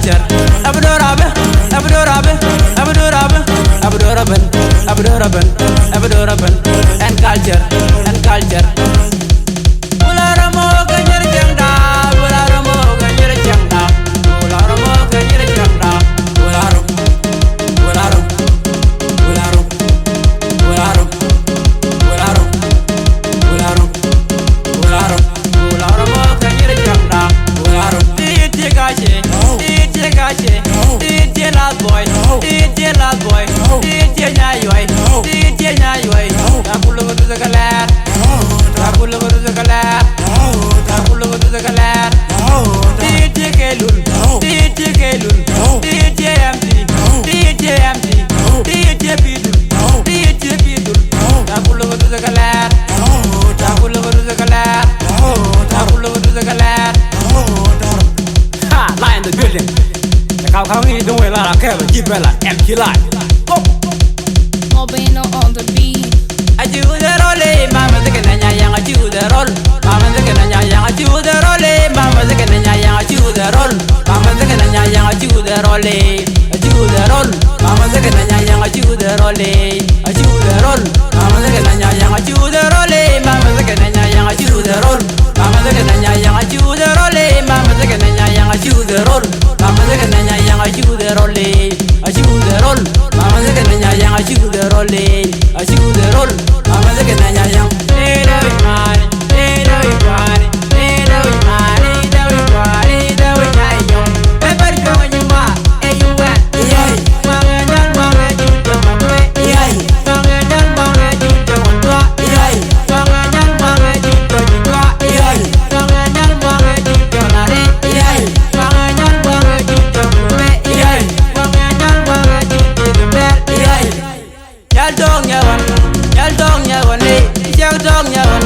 culture. Abdurabe, Abdurabe, Abdurabe, Abduraben, Abduraben, Abduraben, and culture, and culture. Ularamo ganyer jangda, ularamo ganyer jangda, ularamo ganyer jangda, ularum, ularum, ularum, ularum, ularum, ularum, ularum, ularamo ganyer jangda, ularum. DJ gache, DJ gache, DJ lad boy, DJ lad boy, DJ nyayoy, DJ nyayoy. Tapulo go to the galer, tapulo go to the galer, tapulo go to the galer. DJ kelul, DJ kelul, DJ empty, DJ empty, DJ bidul, DJ bidul. Tapulo go to the galer, tapulo go to the galer, tapulo go to the galer. Ha, lie in the building. The cow coming don't wait like a cab, keep it like empty line. Go. Mobino on the beat. I do the roll, Mama the Cananya, young, I do the roll. Mama the Cananya, young, I do the roll. Mama the Cananya, young, I do the roll. Mama the Cananya, young, I do the roll. I do the roll. Mama the Cananya, young, I do the roll. I do the roll. Mama the Cananya, young, I do the roll. Mama the Cananya, young, I do the roll. Mama the Cananya, young, I do the roll. Mama the Cananya, young, I do the roll. Mama the Cananya, young, I do the roll. I do the roll. Mama the Cananya, young, I do the roll. I do the roll. Mama the Cananya, young. Hey, do it, man. Hey, do it, man. Hey, do it, man. Hey, do it, man. Hey, do it, man. Everybody go when you are. Hey, you went. Yeah. Mama, young, mama, you don't want to. Yeah. Mama, young, mama, you don't want to. Yeah. Mama, young, mama, you don't want to. Yeah. Mama, young, mama, you don't want to. Yeah. Mama, young, mama, you don't want to. Yeah. Mama, young, mama, you don't want to. Yeah. Yal dong yawan, yal dong yawan, yal dong yawan,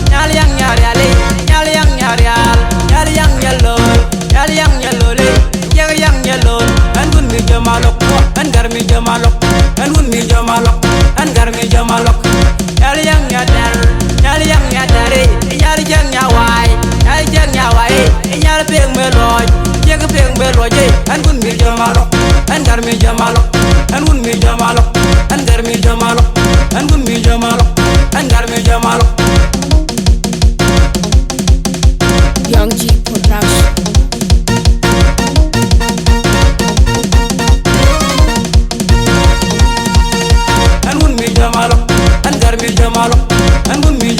yal yang yal, yal yang yal, yal yang yellow, yal yang yellow, yal yang yellow. And when me jamalok, and gar me jamalok, and when me jamalok, and gar me jamalok. Yal yang yadar, yal yang yadare, yal yang yawai, yal yang yawai, yal peng meloy, yal peng meloy. And when me jamalok, and gar me jamalok, and when me jamalok. And gar me jamalok, and when me jamalok, and gar me jamalok. Young G Production. And when me jamalok, and gar me jamalok, and when me